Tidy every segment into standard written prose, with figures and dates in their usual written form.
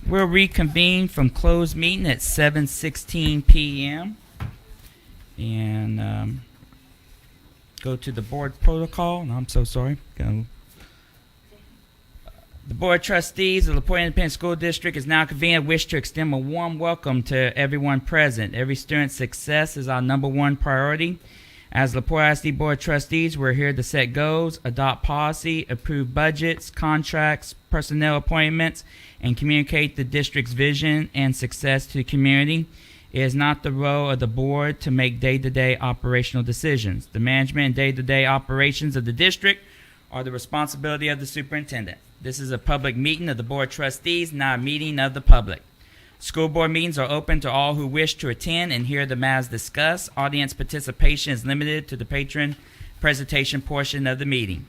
We'll reconvene from closed meeting at 7:16 p.m. and go to the board protocol. No, I'm so sorry. The Board of Trustees of the LaPorte Independent School District is now convened. I wish to extend a warm welcome to everyone present. Every student's success is our number one priority. As LaPorte ISD Board of Trustees, we're here to set goals, adopt policy, approve budgets, contracts, personnel appointments, and communicate the district's vision and success to the community. It is not the role of the board to make day-to-day operational decisions. The management and day-to-day operations of the district are the responsibility of the superintendent. This is a public meeting of the Board of Trustees, not a meeting of the public. School board meetings are open to all who wish to attend and hear the matters discussed. Audience participation is limited to the patron presentation portion of the meeting.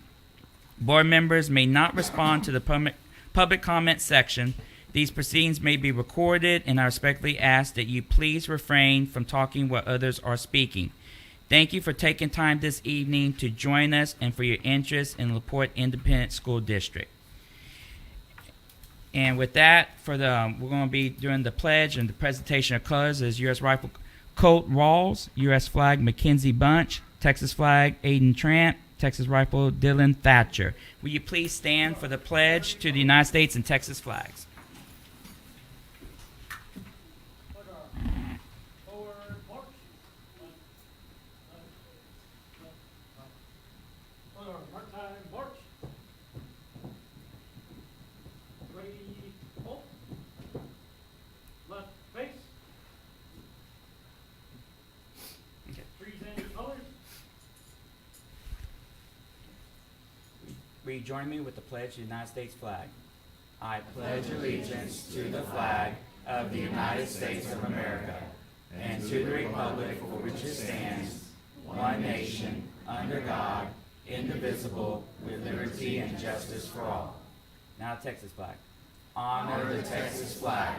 Board members may not respond to the public comment section. These proceedings may be recorded, and I respectfully ask that you please refrain from talking while others are speaking. Thank you for taking time this evening to join us and for your interest in LaPorte Independent School District. And with that, we're going to be doing the pledge and the presentation of colors as U.S. Rifle Colt Rawls, U.S. Flag Mackenzie Bunch, Texas Flag Aiden Trant, Texas Rifle Dylan Thatcher. Will you please stand for the pledge to the United States and Texas flags? Will you join me with the pledge to the United States flag? I pledge allegiance to the flag of the United States of America and to the republic for which it stands, one nation, under God, indivisible, with liberty and justice for all. Now Texas flag. Honor the Texas flag.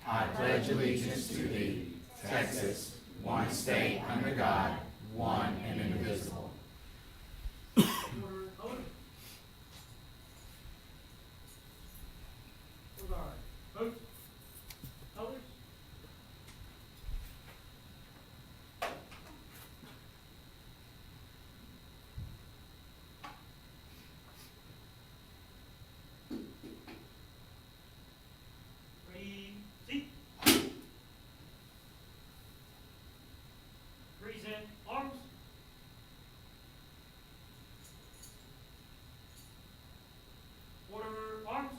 I pledge allegiance to thee, Texas, one state under God, one and indivisible. Present arms. Order arms.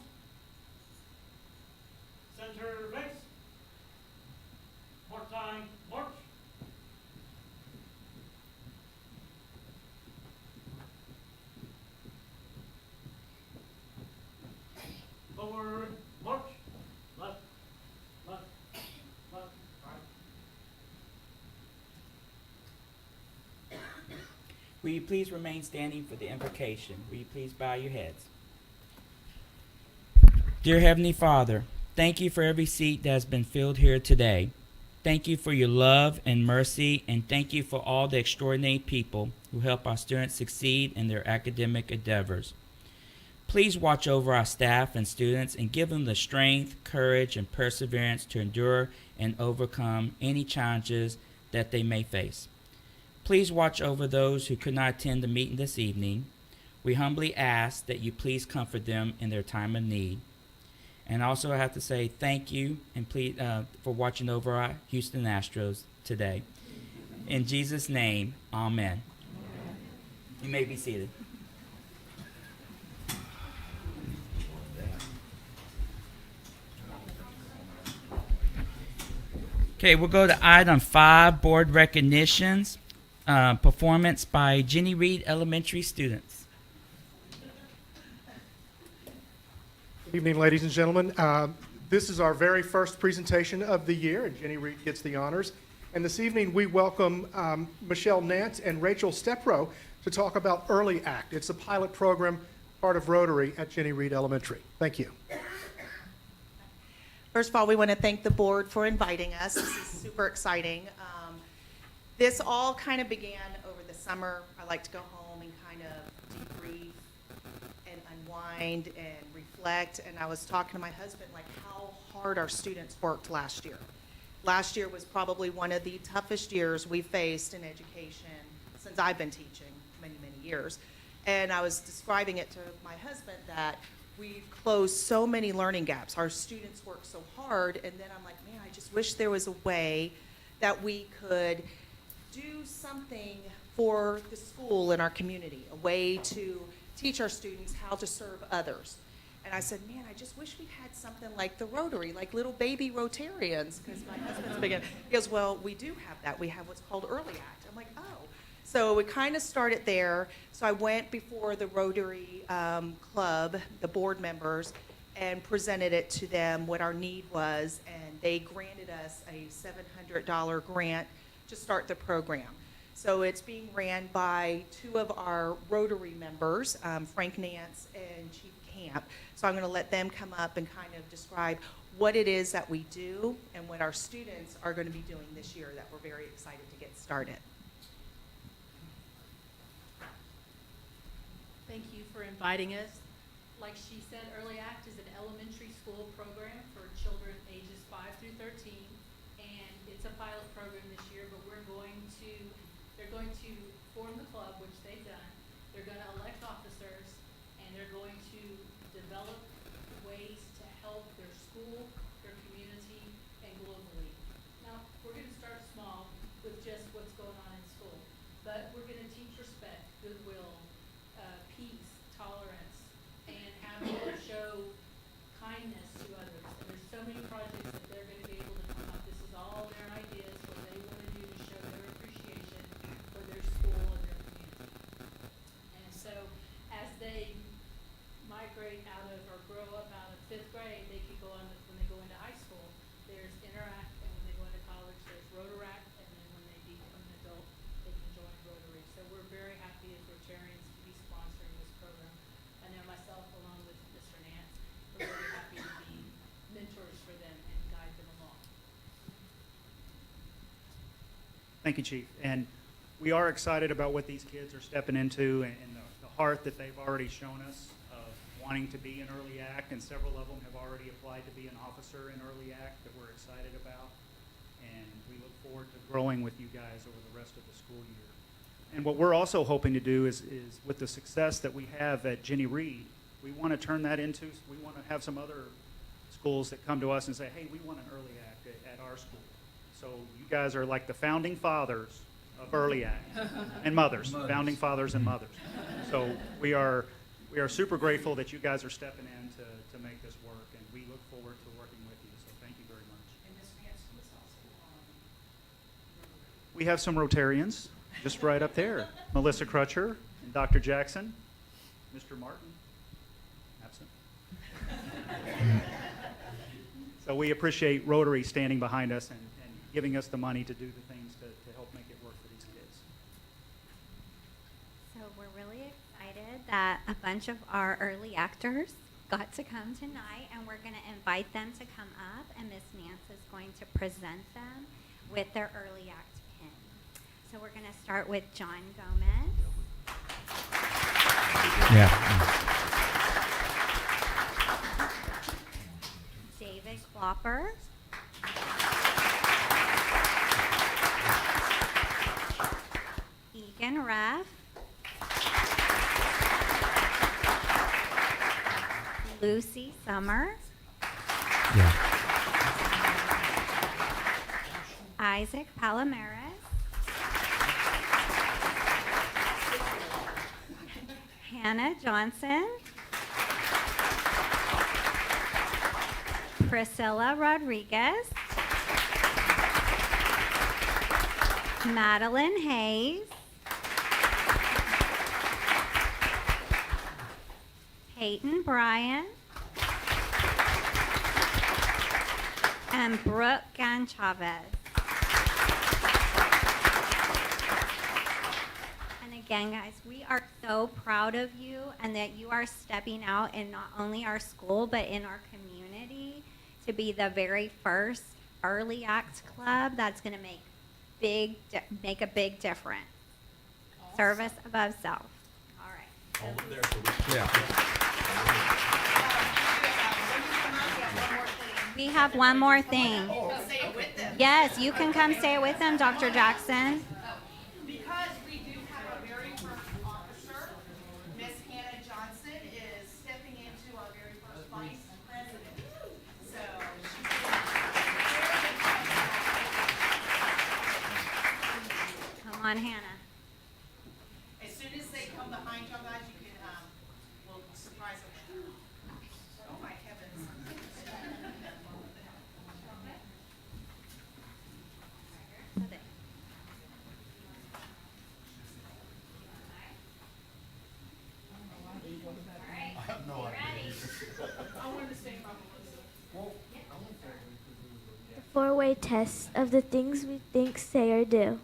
Center base. Part-time march. Forward march. Left, left, left, right. Will you please remain standing for the invocation? Will you please bow your heads? Dear Heavenly Father, thank you for every seat that has been filled here today. Thank you for your love and mercy, and thank you for all the extraordinary people who help our students succeed in their academic endeavors. Please watch over our staff and students and give them the strength, courage, and perseverance to endure and overcome any challenges that they may face. Please watch over those who could not attend the meeting this evening. We humbly ask that you please comfort them in their time of need. And also I have to say thank you and please for watching over our Houston Astros today. In Jesus' name, amen. You may be seated. Okay, we'll go to item 5, board recognitions, performance by Jenny Reed Elementary students. Good evening, ladies and gentlemen. This is our very first presentation of the year, and Jenny Reed gets the honors. And this evening, we welcome Michelle Nance and Rachel Stepro to talk about Early Act. It's a pilot program, part of Rotary at Jenny Reed Elementary. Thank you. First of all, we want to thank the board for inviting us. This is super exciting. This all kind of began over the summer. I like to go home and kind of debrief and unwind and reflect reflect, and I was talking to my husband, like how hard our students worked last year. Last year was probably one of the toughest years we faced in education since I've been teaching many, many years. And I was describing it to my husband that we've closed so many learning gaps. Our students work so hard, and then I'm like, man, I just wish there was a way that we could do something for the school and our community, a way to teach our students how to serve others. And I said, man, I just wish we had something like the Rotary, like little baby Rotarians, because my husband's big. He goes, well, we do have that. We have what's called Early Act. I'm like, oh. So we kind of started there. So I went before the Rotary Club, the board members, and presented it to them what our need was, and they granted us a $700 grant to start the program. So it's being ran by two of our Rotary members, Frank Nance and Chief Camp. So I'm going to let them come up and kind of describe what it is that we do and what our students are going to be doing this year that we're very excited to get started. Thank you for inviting us. Like she said, Early Act is an elementary school program for children ages 5 through 13, and it's a pilot program this year, but they're going to form the club, which they've done. They're going to elect officers, and they're going to develop ways to help their school, their community, and globally. Now, we're going to start small with just what's going on in school, but we're going to teach respect, goodwill, peace, tolerance, and how to show kindness to others. And there's so many projects that they're going to be able to come up. This is all their ideas, what they want to do to show their appreciation for their school and their community. And so as they migrate out of or grow up out of 5th grade, they could go on, when they go into high school, there's Interact, and when they go into college, there's Rotaract, and then when they become an adult, they can join Rotary. So we're very happy as Rotarians to be sponsoring this program. I know myself, along with Mr. Nance, we're very happy to be mentors for them and guide them along. Thank you, Chief. And we are excited about what these kids are stepping into and the heart that they've already shown us of wanting to be in Early Act, and several of them have already applied to be an officer in Early Act that we're excited about. And we look forward to growing with you guys over the rest of the school year. And what we're also hoping to do is with the success that we have at Jenny Reed, we want to turn that into, we want to have some other schools that come to us and say, hey, we want an Early Act at our school. So you guys are like the founding fathers of Early Act, and mothers, founding fathers and mothers. So we are super grateful that you guys are stepping in to make this work, and we look forward to working with you. So thank you very much. And Ms. Nance was also on. We have some Rotarians just right up there. Melissa Crutcher and Dr. Jackson. Mr. Martin, absent. So we appreciate Rotary standing behind us and giving us the money to do the things to help make it work for these kids. So we're really excited that a bunch of our early actors got to come tonight, and we're going to invite them to come up, and Miss Nance is going to present them with their Early Act pin. So we're going to start with John Gomez. David Klopper. Egan Reff. Lucy Summer. Isaac Palomares. Hannah Johnson. Priscilla Rodriguez. Madeline Hayes. Peyton Bryan. And Brooke Ganchavez. And again, guys, we are so proud of you, and that you are stepping out in not only our school, but in our community to be the very first Early Act Club that's going to make a big difference. Awesome. Service above self. All right. Yeah. have one more thing. Yes, you can come say it with them, Dr. Jackson. Because we do have our very first officer, Miss Hannah Johnson is stepping into our very first vice president. So Come on, Hannah. as soon as they come behind y'all guys, you can, we'll surprise them. Oh my heavens. The four-way test of the things we think, say, or do.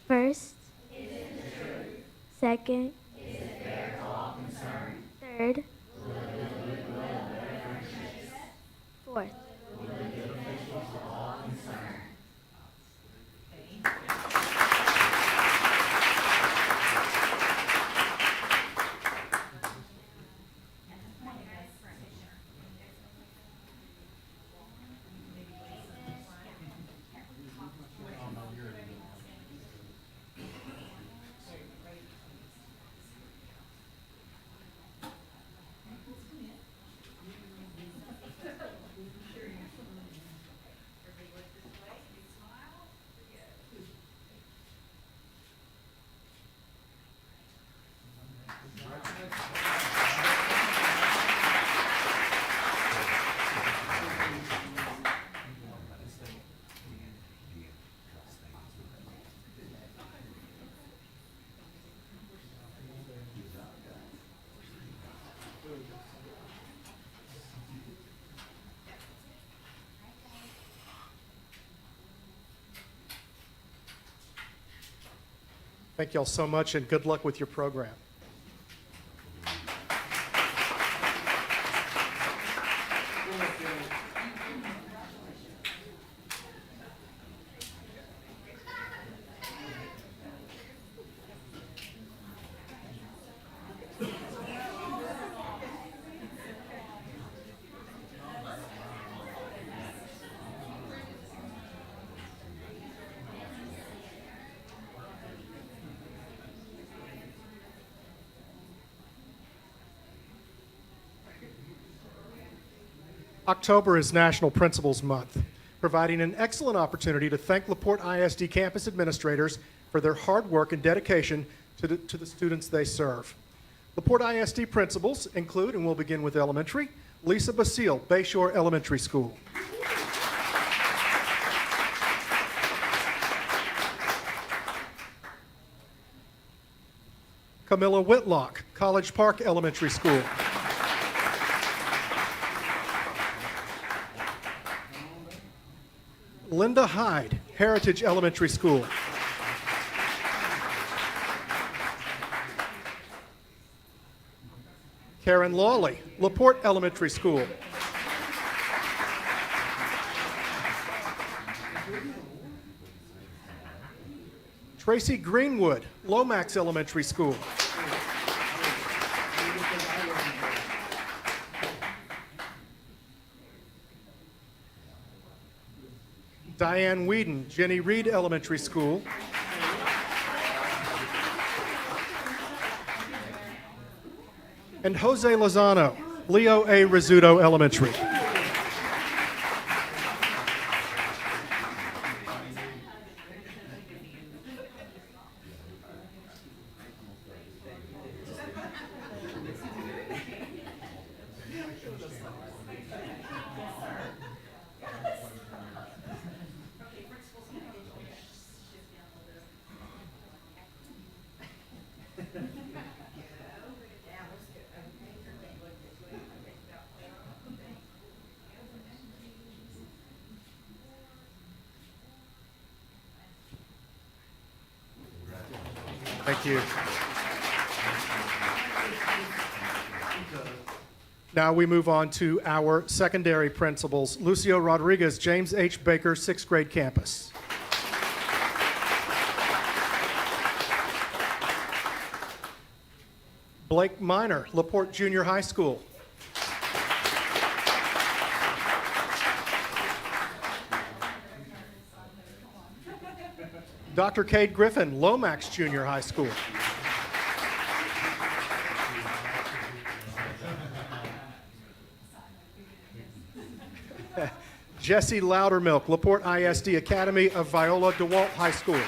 First, second, third, fourth. Thank y'all so much, and good luck with your program. October is National Principals Month, providing an excellent opportunity to thank LaPorte ISD campus administrators for their hard work and dedication to the students they serve. LaPorte ISD principals include, and we'll begin with elementary, Lisa Basile, Bayshore Elementary School. Camilla Whitlock, College Park Elementary School. Linda Hyde, Heritage Elementary School. Karen Lawley, LaPorte Elementary School. Tracy Greenwood, Lomax Elementary School. Diane Whedon, Jenny Reed Elementary School. And Jose Lozano, Leo A. Rizzuto Elementary. Thank you. Now we move on to our secondary principals. Lucio Rodriguez, James H. Baker, 6th grade campus. Blake Miner, LaPorte Junior High School. Dr. Cade Griffin, Lomax Junior High School. Jesse Loudermilk, LaPorte ISD Academy of Viola DeWalt High School.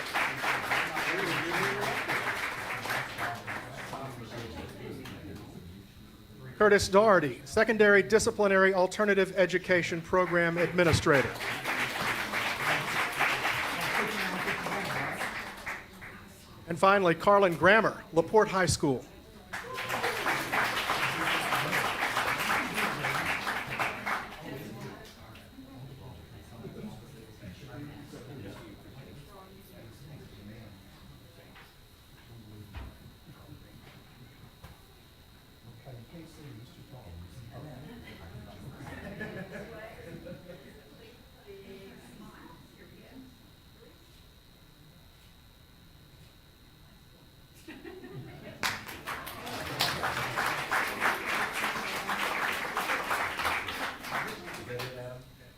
Curtis Doherty, Secondary Disciplinary Alternative Education Program Administrator. And finally, Carlin Grammer, LaPorte High School.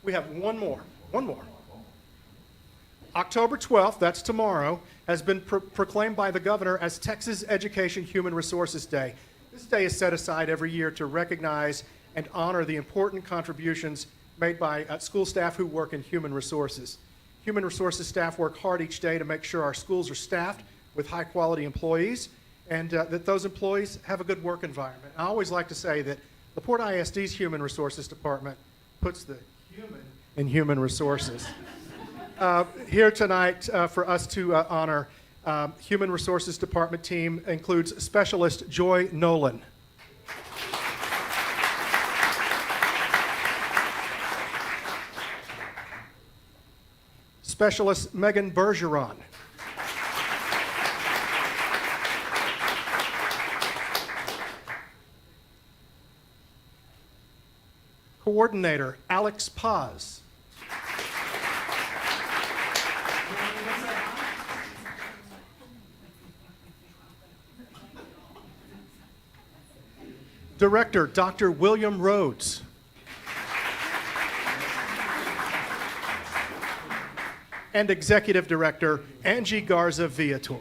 We have one more. October 12th, that's tomorrow, has been proclaimed by the governor as Texas Education Human Resources Day. This day is set aside every year to recognize and honor the important contributions made by school staff who work in human resources. Human resources staff work hard each day to make sure our schools are staffed with high-quality employees and that those employees have a good work environment. I always like to say that the Port ISD's Human Resources Department puts the human in human resources. Here tonight for us to honor Human Resources Department team includes Specialist Joy Nolan. Specialist Megan Bergeron. Coordinator Alex Paz. Director Dr. William Rhodes. And Executive Director Angie Garza Viator.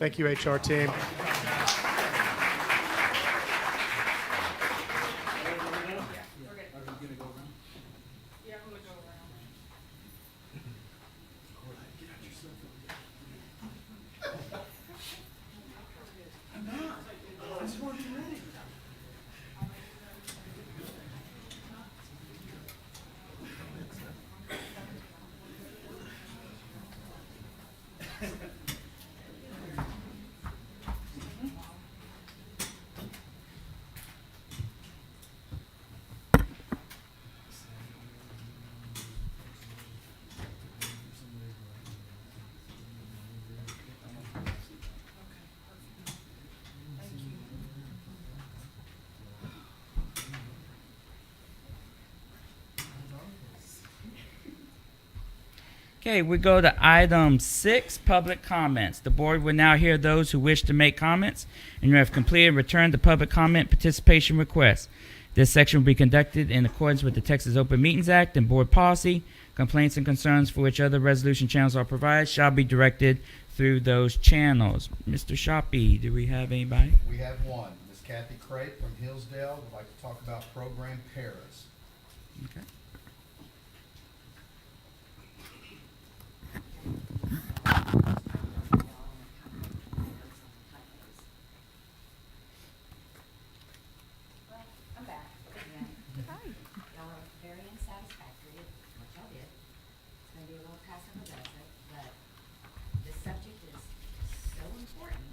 Thank you, HR team. Okay, we go to item 6, public comments. The board will now hear those who wish to make comments, and you have completed and returned the public comment participation request. This section will be conducted in accordance with the Texas Open Meetings Act and board policy. Complaints and concerns for which other resolution channels are provided shall be directed through those channels. Mr. Shoppy, do we have anybody? We have one. Ms. Kathy Crape from Hillsdale would like to talk about Program Paris. Okay. I'm back again. Y'all are very unsatisfactory at what y'all did. It's gonna be a little passive aggressive, but this subject is so important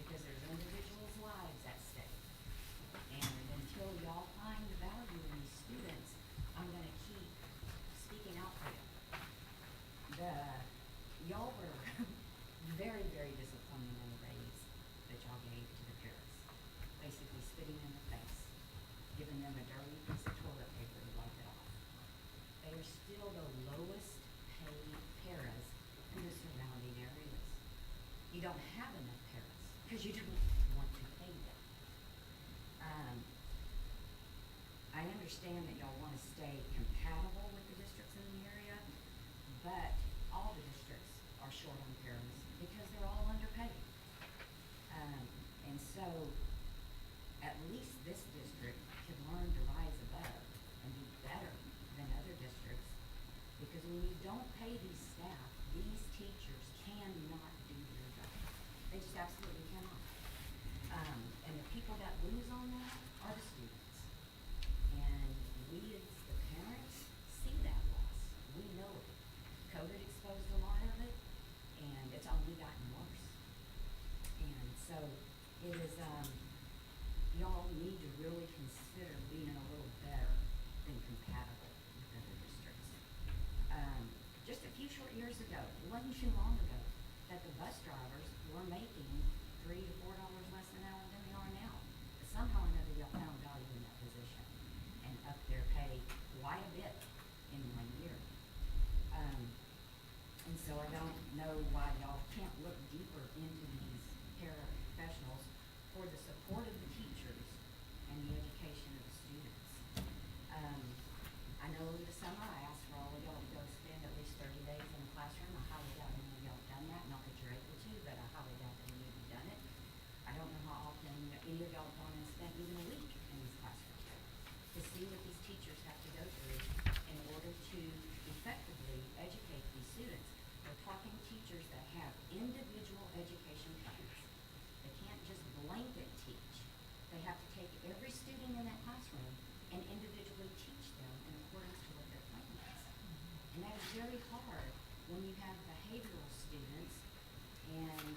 because there's individuals' lives at stake. And until y'all find the value in these students, you don't have enough paras, because you don't want to pay them. I understand that y'all want to stay compatible with the districts in the area, but all the districts are short on paras because they're all underpaid. And so, at least this district can learn to rise above and be better than other districts, because when you don't pay these staff, these teachers cannot do their job. They just absolutely cannot. And the people that lose on that are the students. And we as the parents see that loss. We know it. COVID exposed a lot of it, and it's only gotten worse. And so it is, y'all need to really consider being a little better than compatible with other districts. Just a few short years ago, it wasn't too long ago, that the bus drivers were making $3 to $4 less an hour than they are now. But somehow or another, y'all found value in that position and upped their pay quite a bit in 1 year. And so I don't know why y'all can't look deeper into these paraprofessionals for the support of the teachers and the education of the students. I know in the summer I asked for all of y'all to go spend at least 30 days in a classroom. I highly doubt any of y'all have done that, not that you're able to, but I highly doubt that any of you have done it. I don't know how often any of y'all have gone and spent even a week in these classrooms to see what these teachers have to go through in order to effectively educate these students. We're talking teachers that have individual education plans. They can't just blanket teach. They have to take every student in that classroom and individually teach them in accordance to what their plan is. And that is very hard when you have behavioral students and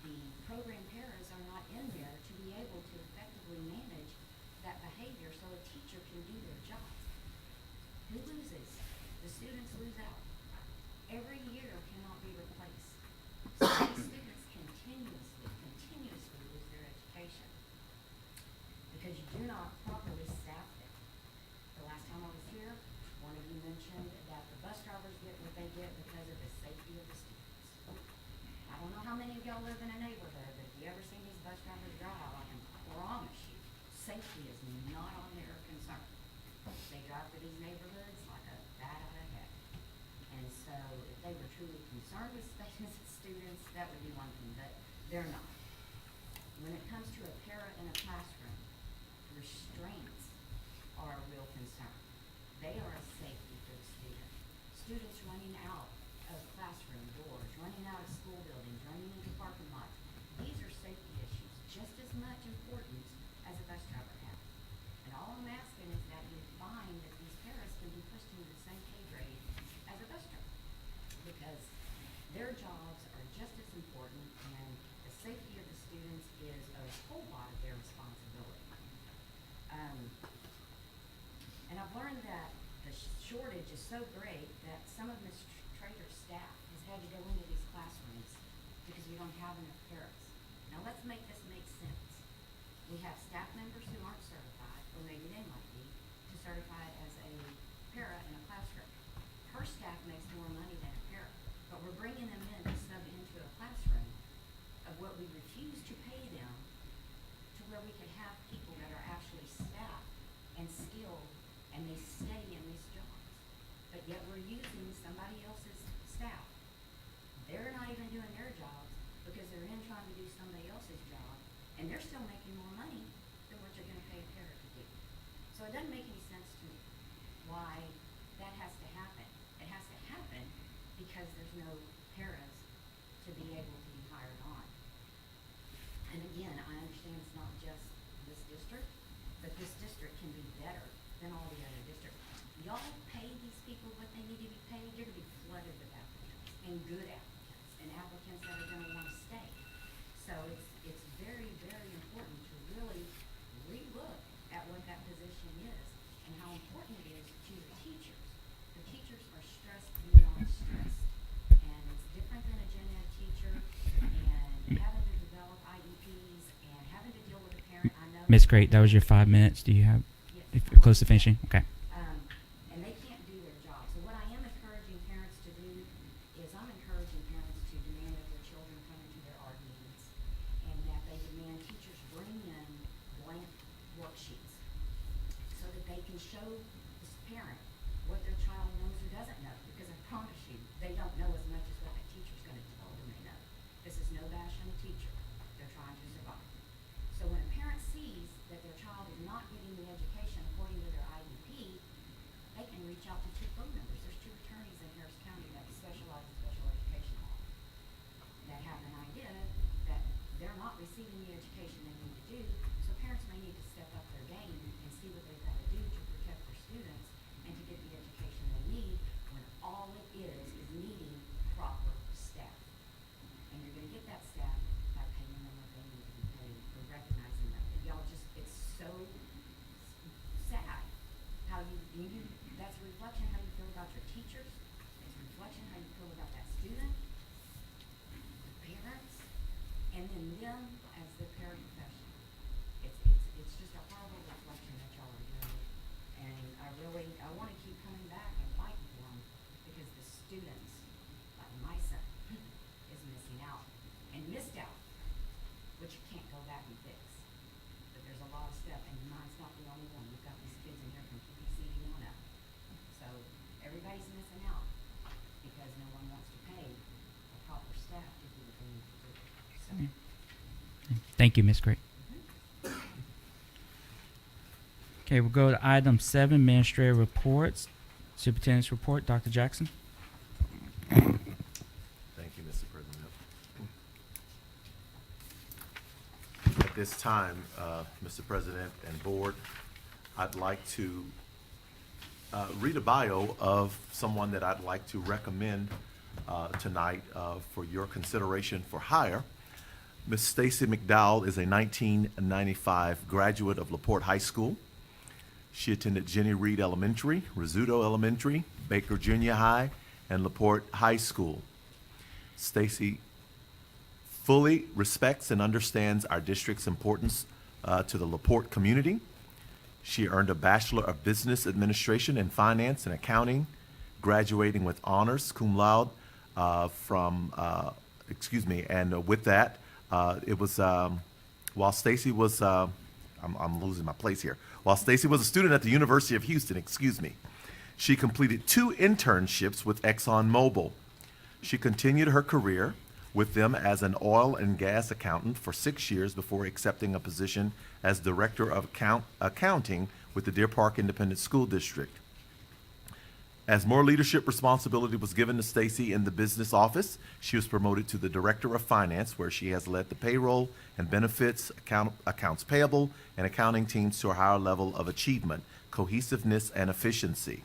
the program paras are not in there to be able to effectively manage that behavior so a teacher can do their job. Who loses? The students lose out. Every year cannot be replaced. So these students continuously lose their education because you do not properly staff them. The last time I was here, one of you mentioned that the bus drivers get what they get because of the safety of the students. I don't know how many of y'all live in a neighborhood, but if you ever seen these bus drivers drive, I can promise you, safety is not on their concern. They drive through these neighborhoods like a bat out of heck. And so if they were truly concerned with safety of students, that would be one thing, but they're not. When it comes to a para in a classroom, restraints are a real concern. They are a safety for the student. Students running out of classroom doors, running out of school buildings, running into parking lots. These are safety issues, just as much important as a bus driver has. And all I'm asking is that you find that these paras can be pushed into the same pay grade as a bus driver, because their jobs are just as important, and the safety of the students is a whole lot of their responsibility. And I've learned that the shortage is so great that some of Ms. Trader's staff has had to go into these classrooms because we don't have enough paras. Now let's make this make sense. We have staff members who aren't certified, or maybe they might be, to certify as a para in a classroom. Her staff makes more money than a para, but we're bringing them in to sub into a classroom of what we refuse to pay them, to where we could have people that are actually staffed and skilled, and they stay in these jobs. But yet we're using somebody else's staff. They're not even doing their jobs because they're in trying to do somebody else's job, and they're still making more money than what you're gonna pay a para to do. So it doesn't make any sense to me why that has to happen. It has to happen because there's no paras to be able to be hired on. And again, I understand it's not just this district, but this district can be better than all the other districts. Y'all pay these people what they need to be paid, you're gonna be flooded with applicants, and good applicants, and applicants that are gonna wanna stay. So it's very, very important to really relook at what that position is and how important it is to the teachers. The teachers are stressed beyond stress, and it's different than a gen ed teacher, and having to develop IEPs and having to deal with a parent. I know. Miss Great, that was your 5 minutes. Do you have, Yes. if you're close to finishing? Okay. And they can't do their job. So what I am encouraging parents to do is I'm encouraging parents to demand that their children come into show this parent what their child knows or doesn't know, because I promise you, they don't know as much as what the teacher's gonna tell them they know. This is no bash on the teacher, they're trying to survive. So when a parent sees that their child is not getting the education according to their IEP, they can reach out to 2 phone numbers. There's 2 attorneys in Harris County that specialize in special education law, that have an idea that they're not receiving the education they need to do, so parents may need to step up their game and see what they've got to do to protect their students and to get the education they need, when all it is needing proper staff. And you're gonna get that staff by paying them what they need to be paid, or recognizing them. Y'all just, it's so sad how you, that's a reflection how you feel about your teachers, it's a reflection how you feel about that student, the parents, and then them as the paraprofessional. It's just a horrible reflection that y'all are doing. And I wanna keep coming back and fighting for them, because the students, like my son, is missing out, and missed out, which you can't go back and fix. But there's a lot of stuff, and mine's not the only one. We've got these kids in here from PPCD on up. So everybody's missing out because no one wants to pay the proper staff to do what they need to do. So, Thank you, Ms. Gray. Okay, we'll go to item 7, administrative reports. Superintendent's report, Dr. Jackson. Thank you, Mr. President. At this time, Mr. President and Board, I'd like to read a bio of someone that I'd like to recommend tonight for your consideration for hire. Ms. Stacy McDowell is a 1995 graduate of LaPorte High School. She attended Jenny Reed Elementary, Rizzuto Elementary, Baker Junior High, and LaPorte High School. Stacy fully respects and understands our district's importance to the LaPorte community. She earned a Bachelor of Business Administration in Finance and Accounting, graduating with honors cum laude and with that, it was while Stacy was, I'm losing my place here. While Stacy was a student at the University of Houston, she completed 2 internships with ExxonMobil. She continued her career with them as an oil and gas accountant for 6 years before accepting a position as Director of Accounting with the Deer Park Independent School District. As more leadership responsibility was given to Stacy in the business office, she was promoted to the Director of Finance, where she has led the payroll and benefits, accounts payable, and accounting teams to a higher level of achievement, cohesiveness, and efficiency.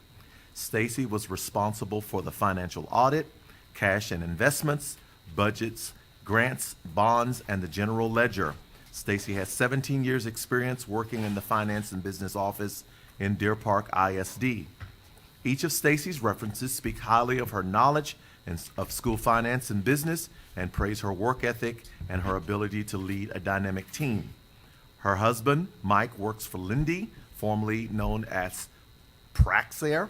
Stacy was responsible for the financial audit, cash and investments, budgets, grants, bonds, and the general ledger. Stacy has 17 years' experience working in the finance and business office in Deer Park ISD. Each of Stacy's references speak highly of her knowledge of school finance and business, and praise her work ethic and her ability to lead a dynamic team. Her husband, Mike, works for Lindy, formerly known as Praxair,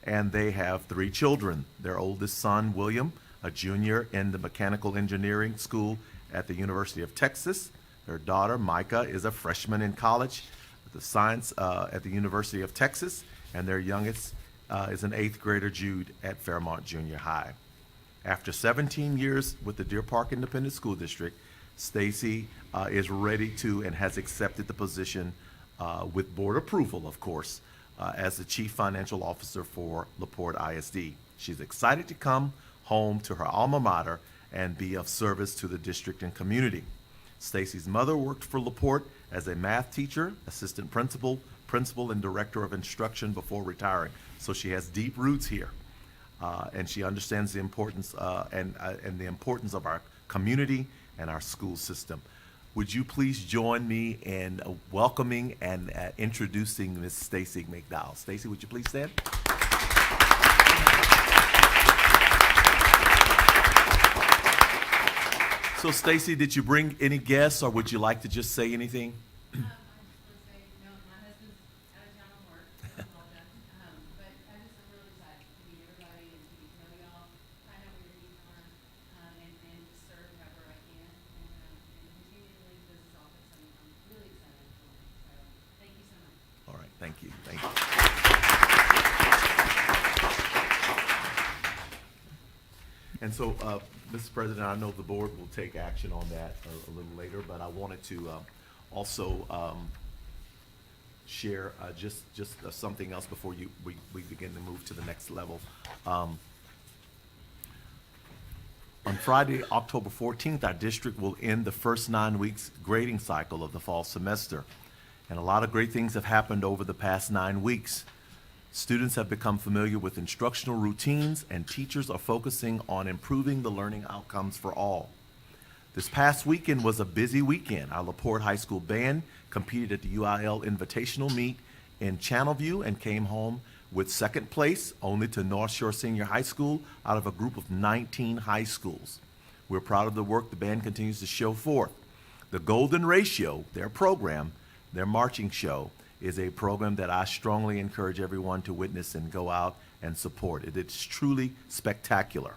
and they have 3 children. Their oldest son, William, a junior in the mechanical engineering school at the University of Texas. Their daughter, Micah, is a freshman in college at the science at the University of Texas, and their youngest is an 8th grader, Jude, at Fairmont Junior High. After 17 years with the Deer Park Independent School District, Stacy is ready to and has accepted the position with board approval, of course, as the Chief Financial Officer for LaPorte ISD. She's excited to come home to her alma mater and be of service to the district and community. Stacy's mother worked for LaPorte as a math teacher, assistant principal, and director of instruction before retiring. So she has deep roots here, and she understands the importance and the importance of our community and our school system. Would you please join me in welcoming and introducing Ms. Stacy McDowell? Stacy, would you please stand? So, Stacy, did you bring any guests, or would you like to just say anything? I just want to say, no, my husband's out of town on work, so I apologize. But I'm really excited to meet everybody and to get to know y'all, find out what your needs are, and to serve however I can, and continue to lead the business office. I'm really excited for it. So, thank you so much. All right, thank you. And so, Mr. President, I know the board will take action on that a little later, but I wanted to also share just something else before we begin to move to the next level. On Friday, October 14th, our district will end the first 9 weeks grading cycle of the fall semester. And a lot of great things have happened over the past 9 weeks. Students have become familiar with instructional routines, and teachers are focusing on improving the learning outcomes for all. This past weekend was a busy weekend. Our LaPorte High School band competed at the UIL Invitational Meet in Channelview and came home with second place, only to North Shore Senior High School out of a group of 19 high schools. We're proud of the work the band continues to show forth. The Golden Ratio, their program, their marching show, is a program that I strongly encourage everyone to witness and go out and support. It's truly spectacular.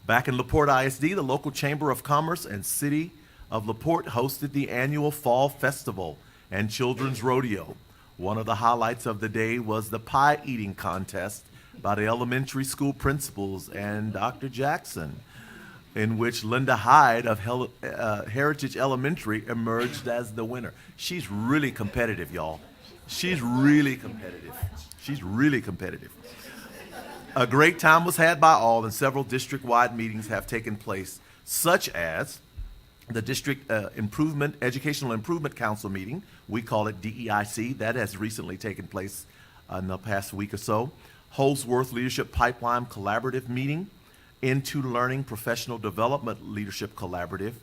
Back in LaPorte ISD, the local Chamber of Commerce and City of LaPorte hosted the annual Fall Festival and Children's Rodeo. One of the highlights of the day was the pie eating contest by the elementary school principals and Dr. Jackson, in which Linda Hyde of Heritage Elementary emerged as the winner. She's really competitive, y'all. She's really competitive. She's really competitive. A great time was had by all, and several district-wide meetings have taken place, such as the District Educational Improvement Council meeting. We call it DEIC. That has recently taken place in the past week or so. Holdsworth Leadership Pipeline Collaborative meeting. Into Learning Professional Development Leadership Collaborative.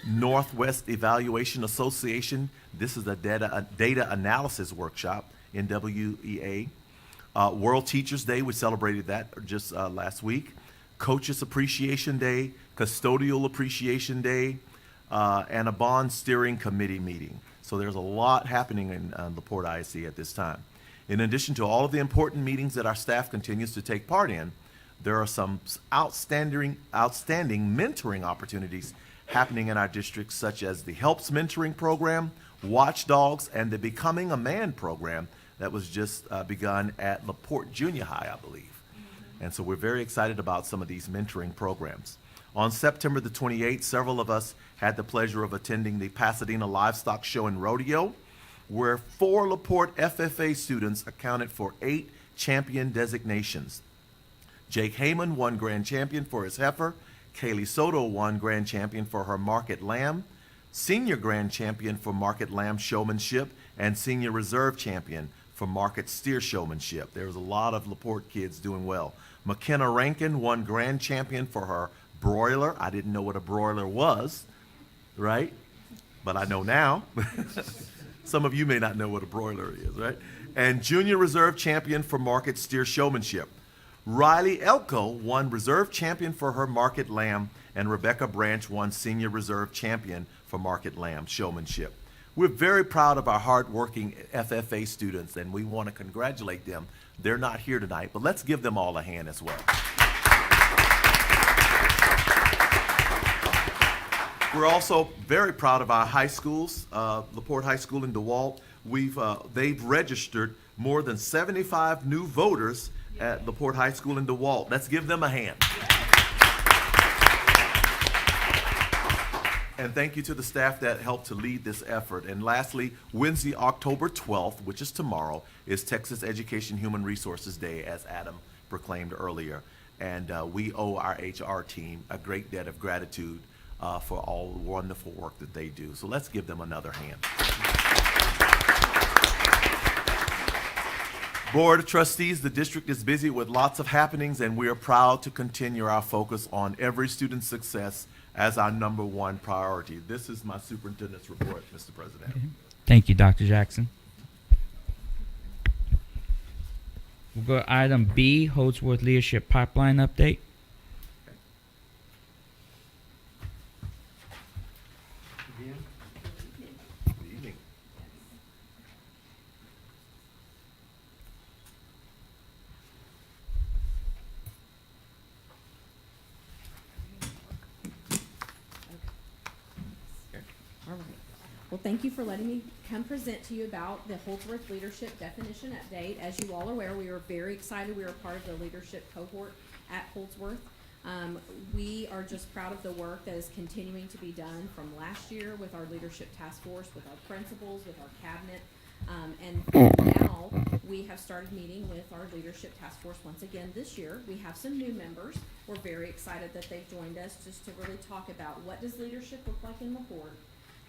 Northwest Evaluation Association. This is a data analysis workshop in WEA. World Teachers Day, we celebrated that just last week. Coaches Appreciation Day, Custodial Appreciation Day, and a Bond Steering Committee meeting. So there's a lot happening in LaPorte ISD at this time. In addition to all of the important meetings that our staff continues to take part in, there are some outstanding mentoring opportunities happening in our district, such as the Helps Mentoring Program, Watchdogs, and the Becoming a Man program that was just begun at LaPorte Junior High, I believe. And so we're very excited about some of these mentoring programs. On September the 28th, several of us had the pleasure of attending the Pasadena Livestock Show and Rodeo, where 4 LaPorte FFA students accounted for 8 champion designations. Jake Heyman won Grand Champion for his heifer. Kaylee Soto won Grand Champion for her Market Lamb. Senior Grand Champion for Market Lamb Showmanship, and Senior Reserve Champion for Market Steer Showmanship. There was a lot of LaPorte kids doing well. McKenna Rankin won Grand Champion for her broiler. I didn't know what a broiler was, right? But I know now. Some of you may not know what a broiler is, right? And Junior Reserve Champion for Market Steer Showmanship. Riley Elko won Reserve Champion for her Market Lamb, and Rebecca Branch won Senior Reserve Champion for Market Lamb Showmanship. We're very proud of our hardworking FFA students, and we want to congratulate them. They're not here tonight, but let's give them all a hand as well. We're also very proud of our high schools. LaPorte High School in DeWalt, they've registered more than 75 new voters at LaPorte High School in DeWalt. Let's give them a hand. And thank you to the staff that helped to lead this effort. And lastly, Wednesday, October 12th, which is tomorrow, is Texas Education Human Resources Day, as Adam proclaimed earlier. And we owe our HR team a great debt of gratitude for all the wonderful work that they do. So let's give them another hand. Board of Trustees, the district is busy with lots of happenings, and we are proud to continue our focus on every student's success as our #1 priority. This is my superintendent's report, Mr. President. Thank you, Dr. Jackson. We'll go to item B, Holdsworth Leadership Pipeline Update. Good evening. All right. Well, thank you for letting me come present to you about the Holdsworth Leadership Definition Update. As you all are aware, we are very excited. We are part of the leadership cohort at Holdsworth. We are just proud of the work that is continuing to be done from last year with our leadership task force, with our principals, with our cabinet. And now we have started meeting with our leadership task force once again this year. We have some new members. We're very excited that they've joined us just to really talk about what does leadership look like in LaPorte,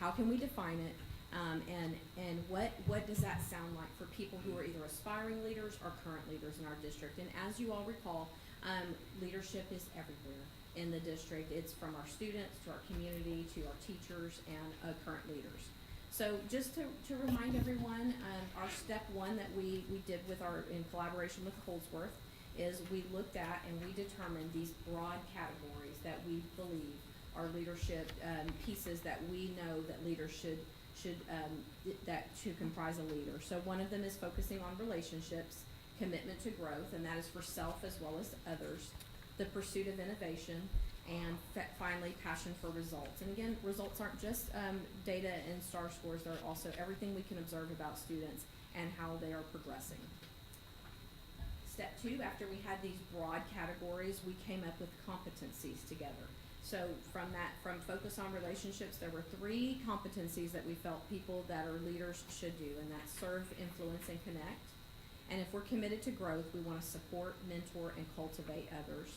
how can we define it, and what does that sound like for people who are either aspiring leaders or current leaders in our district. And as you all recall, leadership is everywhere in the district. It's from our students to our community to our teachers and current leaders. So just to remind everyone, our step one that we did in collaboration with Holdsworth is we looked at and we determined these broad categories that we believe are leadership pieces that we know that leaders should comprise a leader. So one of them is focusing on relationships, commitment to growth, and that is for self as well as others, the pursuit of innovation, and finally, passion for results. And again, results aren't just data and star scores, they're also everything we can observe about students and how they are progressing. Step two, after we had these broad categories, we came up with competencies together. So from focus on relationships, there were 3 competencies that we felt people that are leaders should do, and that's serve, influence, and connect. And if we're committed to growth, we want to support, mentor, and cultivate others.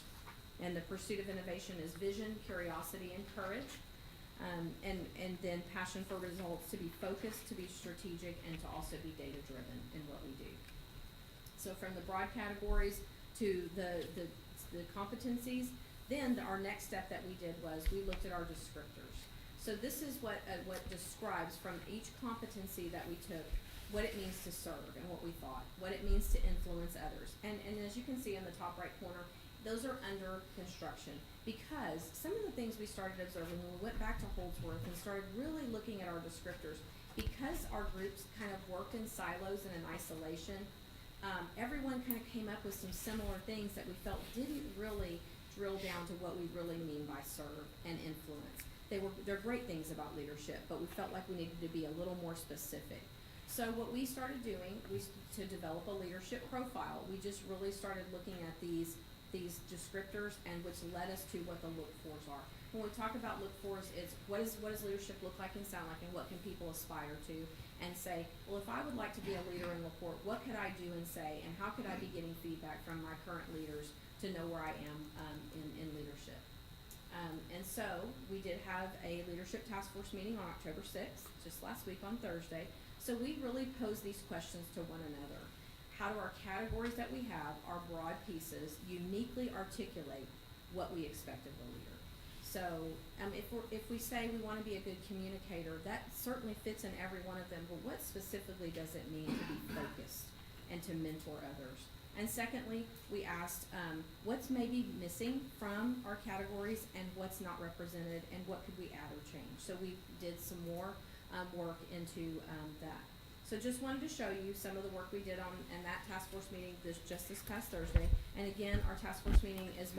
And the pursuit of innovation is vision, curiosity, and courage. And then passion for results, to be focused, to be strategic, and to also be data-driven in what we do. So from the broad categories to the competencies, then our next step that we did was we looked at our descriptors. So this is what describes from each competency that we took what it means to serve and what we thought, what it means to influence others. And as you can see in the top right corner, those are under construction, because some of the things we started observing when we went back to Holdsworth and started really looking at our descriptors, because our groups kind of worked in silos and in isolation, everyone kind of came up with some similar things that we felt didn't really drill down to what we really mean by serve and influence. They're great things about leadership, but we felt like we needed to be a little more specific. So what we started doing to develop a leadership profile, we just really started looking at these descriptors, and which led us to what the look-fors are. When we talk about look-fors, it's what does leadership look like and sound like, and what can people aspire to, and say, well, if I would like to be a leader in LaPorte, what could I do and say, and how could I be getting feedback from my current leaders to know where I am in leadership. And so we did have a leadership task force meeting on October 6th, just last week on Thursday. So we really posed these questions to one another. How do our categories that we have, our broad pieces, uniquely articulate what we expect of a leader? So if we say we want to be a good communicator, that certainly fits in every one of them, but what specifically does it mean to be focused and to mentor others? And secondly, we asked what's maybe missing from our categories and what's not represented, and what could we add or change. So we did some more work into that. So just wanted to show you some of the work we did in that task force meeting just this past Thursday. And again, our task force meeting is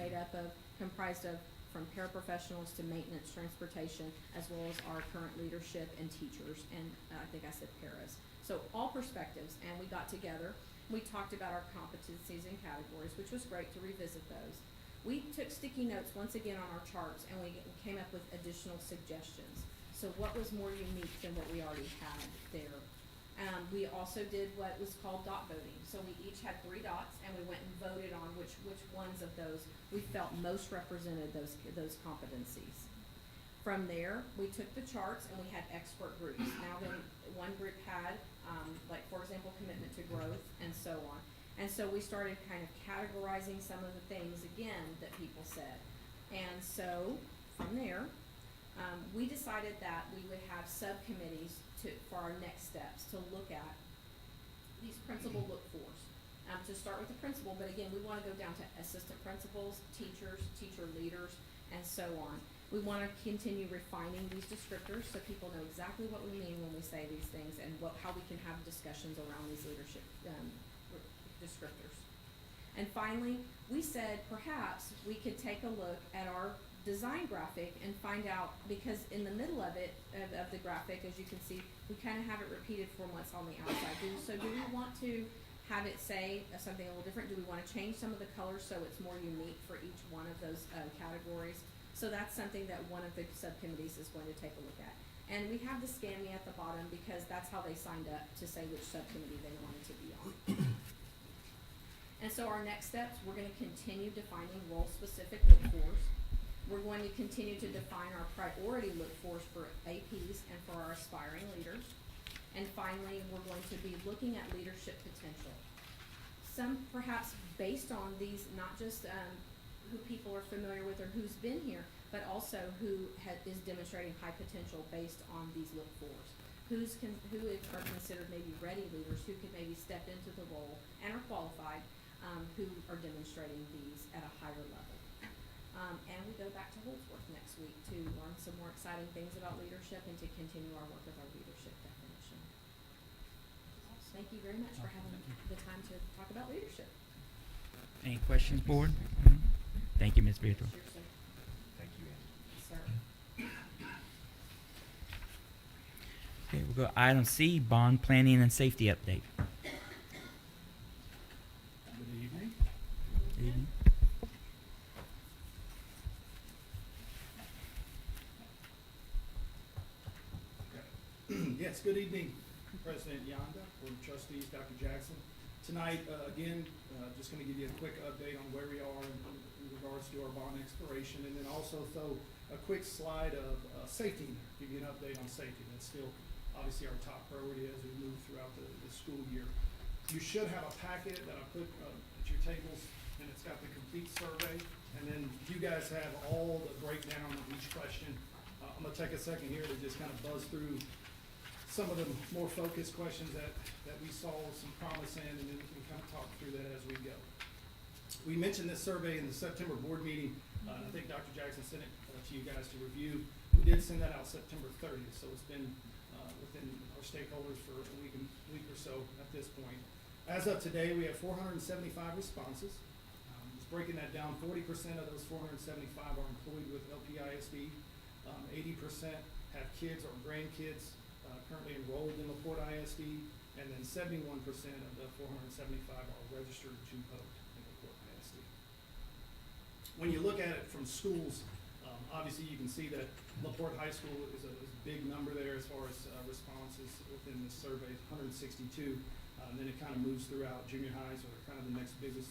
comprised of from paraprofessionals to maintenance, transportation, as well as our current leadership and teachers, and I think I said paras. So all perspectives, and we got together. We talked about our competencies and categories, which was great to revisit those. We took sticky notes once again on our charts, and we came up with additional suggestions. So what was more unique than what we already had there? We also did what was called dot voting. So we each had 3 dots, and we went and voted on which ones of those we felt most represented those competencies. From there, we took the charts and we had expert groups. Now then, one group had, like for example, commitment to growth and so on. And so we started kind of categorizing some of the things again that people said. And so from there, we decided that we would have subcommittees for our next steps to look at these principal look-fors. To start with the principal, but again, we want to go down to assistant principals, teachers, teacher leaders, and so on. We want to continue refining these descriptors so people know exactly what we mean when we say these things, and how we can have discussions around these leadership descriptors. And finally, we said perhaps we could take a look at our design graphic and find out, because in the middle of it, of the graphic, as you can see, we kind of have it repeated for what's on the outside. So do we want to have it say something a little different? Do we want to change some of the colors so it's more unique for each one of those categories? So that's something that one of the subcommittees is going to take a look at. And we have the scan me at the bottom because that's how they signed up to say which subcommittee they wanted to be on. And so our next steps, we're going to continue defining role-specific look-fors. We're going to continue to define our priority look-fors for APs and for our aspiring leaders. And finally, we're going to be looking at leadership potential. Some perhaps based on these, not just who people are familiar with or who's been here, but also who is demonstrating high potential based on these look-fors. Who are considered maybe ready leaders, who could maybe step into the role and are qualified, who are demonstrating these at a higher level. And we go back to Holdsworth next week to learn some more exciting things about leadership and to continue our work with our leadership definition. Thank you very much for having the time to talk about leadership. Any questions, board? Thank you, Ms. Beardrow. Sure, sir. Thank you, Andy. Yes, sir. Okay, we'll go item C, bond planning and safety update. Good evening. Good evening. Yes, good evening, President Yonda, Board of Trustees, Dr. Jackson. Tonight, again, just going to give you a quick update on where we are in regards to our bond expiration, and then also throw a quick slide of safety, give you an update on safety. That's still obviously our top priority as we move throughout the school year. You should have a packet that I put at your tables, and it's got the complete survey, and then you guys have all the breakdown of each question. I'm going to take a second here to just kind of buzz through some of the more focused questions that we saw some promise in, and then we can kind of talk through that as we go. We mentioned this survey in the September board meeting. I think Dr. Jackson sent it to you guys to review. We did send that out September 30th, so it's been within our stakeholders for a week or so at this point. As of today, we have 475 responses. Just breaking that down, 40% of those 475 are employed with LPISD. 80% have kids or grandkids currently enrolled in LaPorte ISD, and then 71% of the 475 are registered to vote in LaPorte ISD. When you look at it from schools, obviously you can see that LaPorte High School is a big number there as far as responses within this survey, 162, and then it kind of moves throughout. Junior highs are kind of the next biggest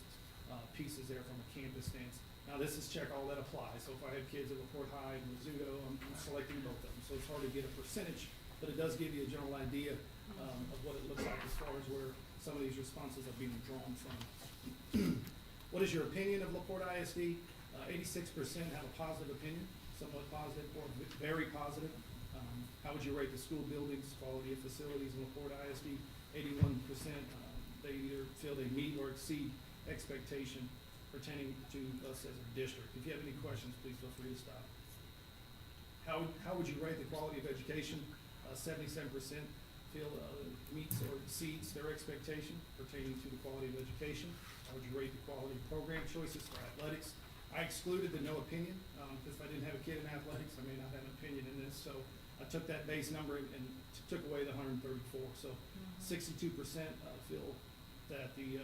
pieces there from a campus stance. Now this is check all that applies, so if I had kids at LaPorte High and Rizzuto, I'm selecting both of them, so it's hard to get a percentage, but it does give you a general idea of what it looks like as far as where some of these responses are being drawn from. What is your opinion of LaPorte ISD? 86% have a positive opinion, somewhat positive or very positive. How would you rate the school buildings, quality of facilities in LaPorte ISD? 81%, they either feel they meet or exceed expectation pertaining to us as a district. If you have any questions, please feel free to stop. How would you rate the quality of education? 77% feel meets or exceeds their expectation pertaining to the quality of education. How would you rate the quality of program choices for athletics? I excluded the no opinion, because if I didn't have a kid in athletics, I may not have an opinion in this, so I took that base number and took away the 134. So 62% feel that the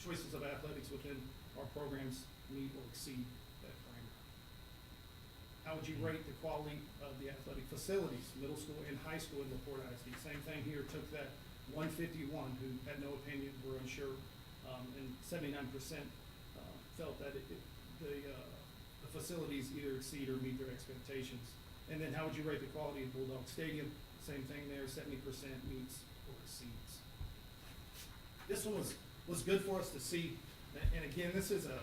choices of athletics within our programs meet or exceed that framework. How would you rate the quality of the athletic facilities, middle school and high school in LaPorte ISD? Same thing here, took that 151 who had no opinion, were unsure, and 79% felt that the facilities either exceed or meet their expectations. And then how would you rate the quality of Bulldog Stadium? Same thing there, 70% meets or exceeds. This one was good for us to see. And again, this is a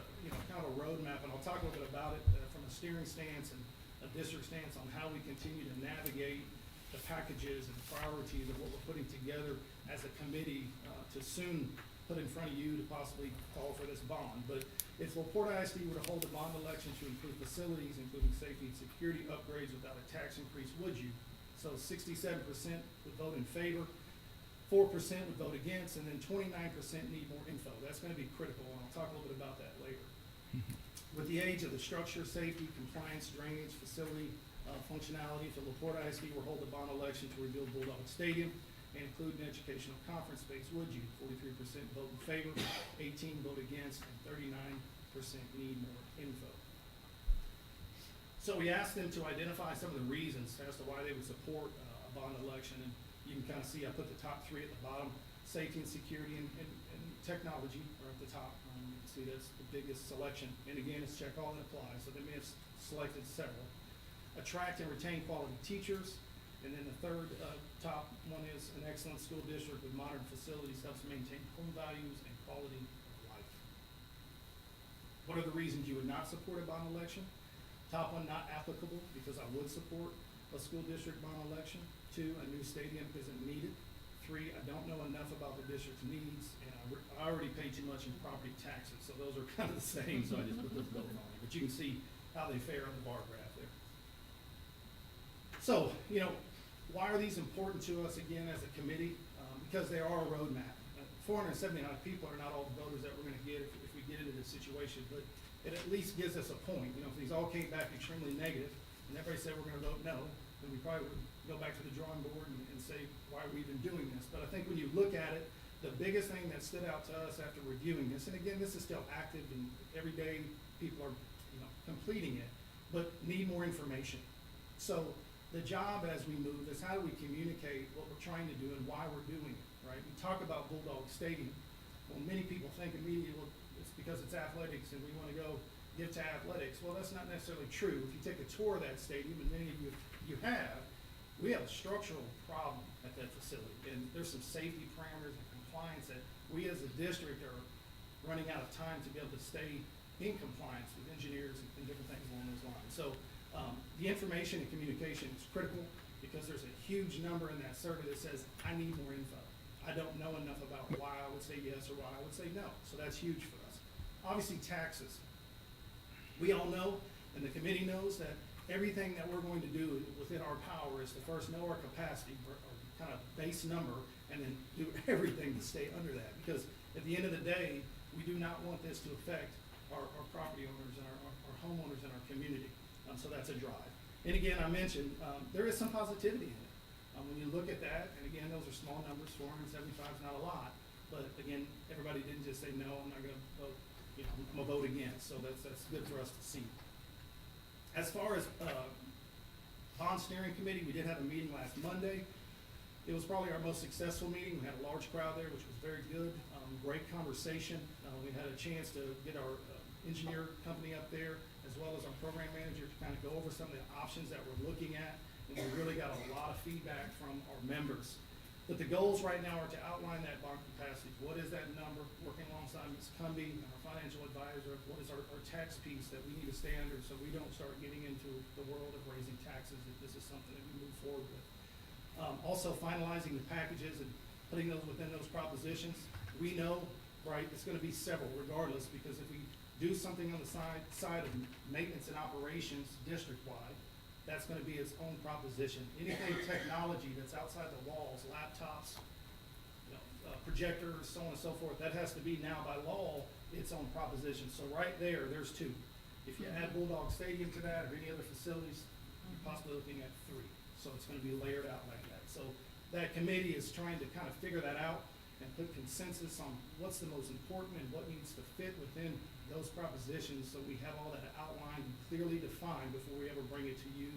kind of a roadmap, and I'll talk a little bit about it from a steering stance and a district stance on how we continue to navigate the packages and priorities of what we're putting together as a committee to soon put in front of you to possibly call for this bond. But if LaPorte ISD were to hold a bond election to improve facilities, including safety and security upgrades without a tax increase, would you? So 67% would vote in favor, 4% would vote against, and then 29% need more info. That's going to be critical, and I'll talk a little bit about that later. With the age of the structure, safety, compliance, drainage, facility, functionality, if the LaPorte ISD were to hold a bond election to rebuild Bulldog Stadium, and include an educational conference space, would you? 43% vote in favor, 18 vote against, and 39% need more info. So we asked them to identify some of the reasons as to why they would support a bond election, and you can kind of see I put the top three at the bottom. Safety and security and technology are at the top. You can see that's the biggest selection. And again, it's check all that applies, so they may have selected several. Attract and retain quality teachers. And then the third top one is an excellent school district with modern facilities helps maintain home values and quality of life. What are the reasons you would not support a bond election? Top one, not applicable, because I would support a school district bond election. 2, a new stadium isn't needed. 3, I don't know enough about the district's needs, and I already pay too much in property taxes, so those are kind of the same, so I just put those both on there. But you can see how they fare on the bar graph there. So, why are these important to us again as a committee? Because they are a roadmap. 479 people are not all the voters that we're going to get if we get into this situation, but it at least gives us a point. If these all came back extremely negative, and everybody said we're going to vote no, then we probably would go back to the drawing board and say, why are we even doing this? But I think when you look at it, the biggest thing that stood out to us after reviewing this, and again, this is still active and every day people are completing it, but need more information. So the job as we move is how do we communicate what we're trying to do and why we're doing it, right? We talk about Bulldog Stadium. Well, many people think immediately, well, it's because it's athletics and we want to go give to athletics. Well, that's not necessarily true. If you take a tour of that stadium, and many of you have, we have a structural problem at that facility, and there's some safety parameters and compliance that we as a district are running out of time to be able to stay in compliance with engineers and different things along those lines. So the information and communication is critical because there's a huge number in that survey that says, I need more info. I don't know enough about why I would say yes or why I would say no. So that's huge for us. Obviously, taxes. We all know, and the committee knows, that everything that we're going to do within our power is to first know our capacity, or kind of base number, and then do everything to stay under that. Because at the end of the day, we do not want this to affect our property owners and our homeowners in our community. So that's a drive. And again, I mentioned, there is some positivity in it. When you look at that, and again, those are small numbers, 475 is not a lot, but again, everybody didn't just say, no, I'm not gonna vote, I'm gonna vote against, so that's good for us to see. As far as bond steering committee, we did have a meeting last Monday. It was probably our most successful meeting. We had a large crowd there, which was very good. Great conversation. We had a chance to get our engineer company up there, as well as our program manager, to kind of go over some of the options that we're looking at. And we really got a lot of feedback from our members. But the goals right now are to outline that bond capacity. What is that number? Working alongside Ms. Cumby, our financial advisor. What is our tax piece that we need to stay under so we don't start getting into the world of raising taxes if this is something that we move forward with. Also finalizing the packages and putting those within those propositions. We know, right, it's going to be several regardless, because if we do something on the side of maintenance and operations district-wide, that's going to be its own proposition. Anything technology that's outside the walls, laptops, projectors, so on and so forth, that has to be now by law its own proposition. So right there's 2. If you add Bulldog Stadium to that or any other facilities, you're possibly looking at 3. So it's going to be layered out like that. So that committee is trying to kind of figure that out and put consensus on what's the most important and what needs to fit within those propositions, so we have all that outlined and clearly defined before we ever bring it to you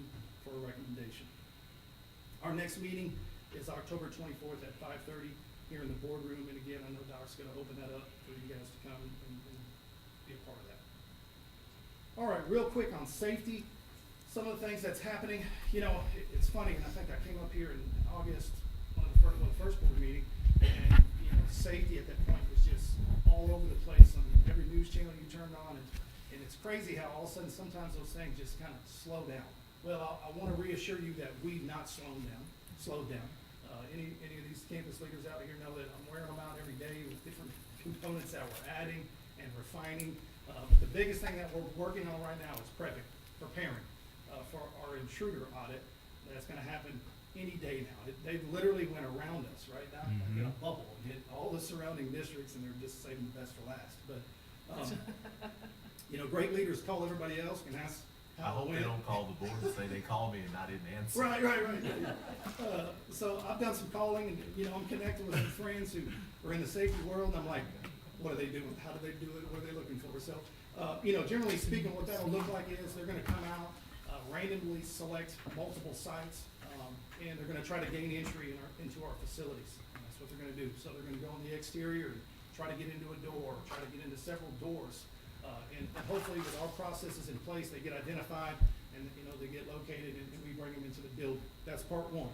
for a recommendation. Our next meeting is October 24th at 5:30 here in the boardroom, and again, I know Doc's going to open that up for you guys to come and be a part of that. All right, real quick on safety, some of the things that's happening. It's funny, and I think I came up here in August, one of the first board meeting, and safety at that point was just all over the place on every news channel you turned on, and it's crazy how all of a sudden sometimes those things just kind of slow down. Well, I want to reassure you that we've not slowed down. Any of these campus leaders out here know that I'm wearing them out every day with different components that we're adding and refining. But the biggest thing that we're working on right now is preparing for our intruder audit that's going to happen any day now. They literally went around us, right? Now in a bubble and hit all the surrounding districts, and they're just saving the best for last. But great leaders call everybody else, can ask I how it hope they went. don't call the board and say they called me and I didn't answer. Right. So I've done some calling, and, you know, I'm connected with some friends who are in the safety world, and I'm like, what are they doing? How do they do it? What are they looking for? So, you know, generally speaking, what that'll look like is they're gonna come out, randomly select multiple sites, and they're gonna try to gain entry into our facilities. And that's what they're gonna do. So they're gonna go on the exterior and try to get into a door, try to get into several doors. And hopefully with our processes in place, they get identified and, you know, they get located and we bring them into the building. That's part one.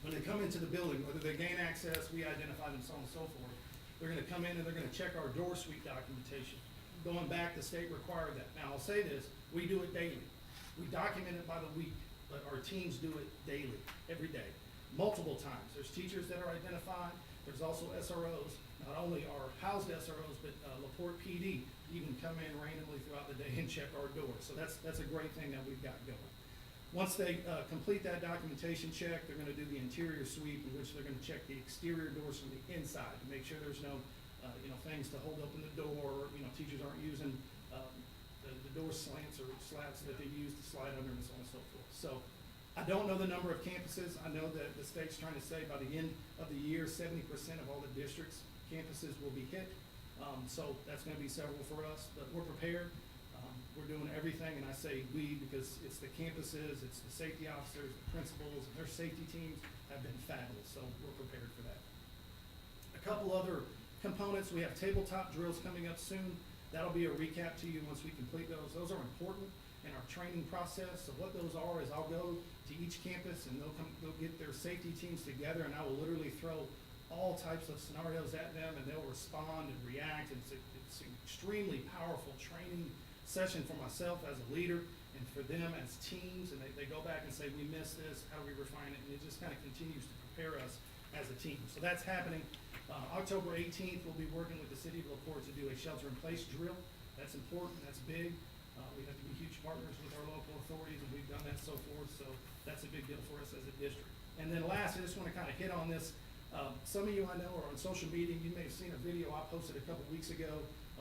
When they come into the building, whether they gain access, we identify them, so on and so forth. They're gonna come in and they're gonna check our door sweep documentation. Going back, the state required that. Now, I'll say this, we do it daily. We document it by the week, but our teams do it daily, every day, multiple times. There's teachers that are identified. There's also SROs. Not only are housed SROs, but LaPorte PD even come in randomly throughout the day and check our doors. So that's a great thing that we've got going. Once they complete that documentation check, they're gonna do the interior sweep, in which they're gonna check the exterior doors from the inside to make sure there's no, you know, things to hold open the door. You know, teachers aren't using the door slants or slats that they use to slide under and so on and so forth. So I don't know the number of campuses. I know that the state's trying to say by the end of the year, 70% of all the districts' campuses will be hit. So that's gonna be several for us, but we're prepared. We're doing everything, and I say we because it's the campuses, it's the safety officers, the principals, and their safety teams have been fabulous, so we're prepared for that. A couple other components, we have tabletop drills coming up soon. That'll be a recap to you once we complete those. Those are important in our training process. So what those are is I'll go to each campus and they'll get their safety teams together, and I will literally throw all types of scenarios at them, and they'll respond and react. It's an extremely powerful training session for myself as a leader and for them as teams, and they go back and say, we missed this, how do we refine it? And it just kind of continues to prepare us as a team. So that's happening. October 18th, we'll be working with the city of LaPorte to do a shelter-in-place drill. That's important, that's big. We have to be huge partners with our local authorities, and we've done that so forth, so that's a big deal for us as a district. And then last, I just want to kind of hit on this. Some of you I know are on social media. You may have seen a video I posted a couple weeks ago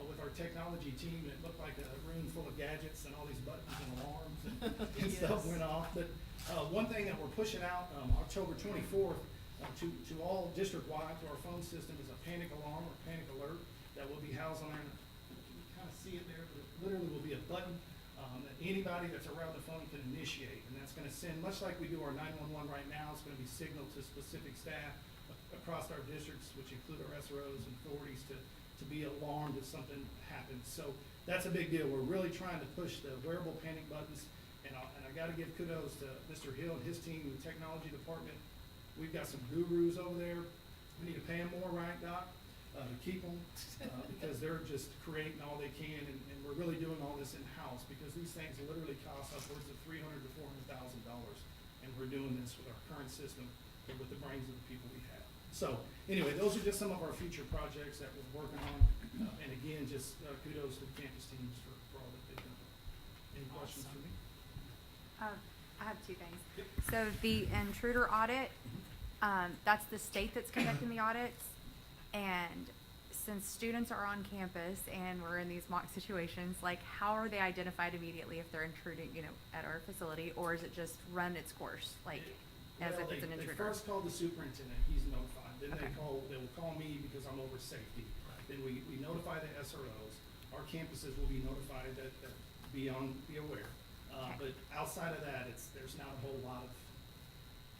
with our technology team. It looked like a room full of gadgets and all these buttons and alarms and stuff went off. But one thing that we're pushing out October 24th to all district-wide to our phone system is a panic alarm or panic alert that will be housed on there. You can kind of see it there, but it literally will be a button that anybody that's around the phone can initiate. And that's going to send, much like we do our 911 right now, it's going to be signaled to specific staff across our districts, which include our SROs and authorities, to be alarmed if something happens. So that's a big deal. We're really trying to push the wearable panic buttons, and I got to give kudos to Mr. Hill and his team in the technology department. We've got some gurus over there. We need to pay them more, right, Doc? To keep them, because they're just creating all they can, and we're really doing all this in-house because these things literally cost upwards of $300,000 to $400,000, and we're doing this with our current system and with the brains of the people we have. So anyway, those are just some of our future projects that we're working on, and again, just kudos to the campus teams for all that they've done. Any questions for me? I have two things. So the intruder audit, that's the state that's conducting the audits. And since students are on campus and we're in these mock situations, like how are they identified immediately if they're intruding, you know, at our facility, or is it just run its course, like as if it's an intruder? They first call the superintendent, he's notified. Then Okay. they will call me because I'm over safety. Then we notify the SROs. Our campuses will be notified that be aware. But outside of that, there's not a whole lot of,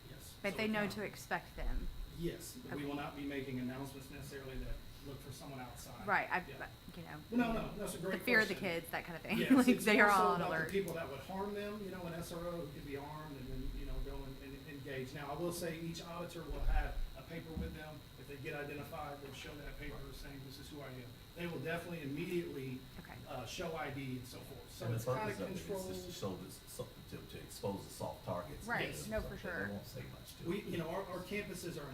yes. But So they it's know not- to expect them. Yes, but we Okay. will not be making announcements necessarily that look for someone outside. Right, Yeah. you know. No, that's a great The fear of the question. kids, that kind of thing. Yes, Like it's they are more so all on about alert. the people that would harm them, you know, an SRO who could be armed and then, you know, go and engage. Now, I will say each auditor will have a paper with them. If they get identified, they'll show that paper saying, this is who I am. They will definitely immediately Okay. show ID and so forth. So And the it's kind purpose of of it is controlled. just to show this, to expose the soft targets. Right, Yes. no, for So sure. They won't say much to it. We, you know, our campuses are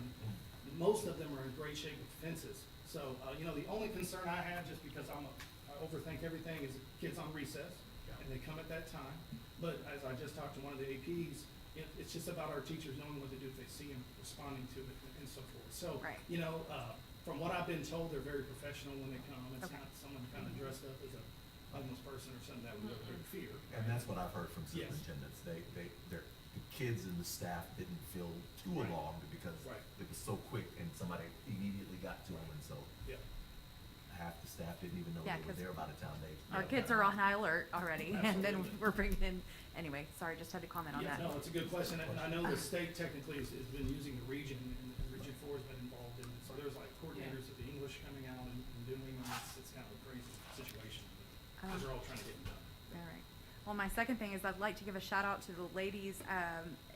most of them are in great shape with fences. So, you know, the only concern I have, just because I overthink everything, is kids on recess, and they come at that time. But as I just talked to one of the APs, it's just about our teachers knowing what to do if they see them responding to it and so forth. So, Right. you know, from what I've been told, they're very professional when they come. It's Okay. not someone kind of dressed up as a homeless person or something that would live in fear. And that's what I've heard from Yes. superintendents. The kids and the staff didn't feel too Right. alarmed because Right. it was so quick and somebody immediately got to them, and so Yeah. half the staff didn't even know Yeah, they were 'cause there by the time they. Our kids are on high alert already, and then we're bringing in, anyway, sorry, just had to comment on Yeah, that. no, it's a good question, and I know the state technically has been using the region, and Region 4 has been involved in it, so there's like coordinators of the English coming out and doing, and it's kind of a crazy situation, because they're all trying to get it done. All right. Well, my second thing is I'd like to give a shout out to the ladies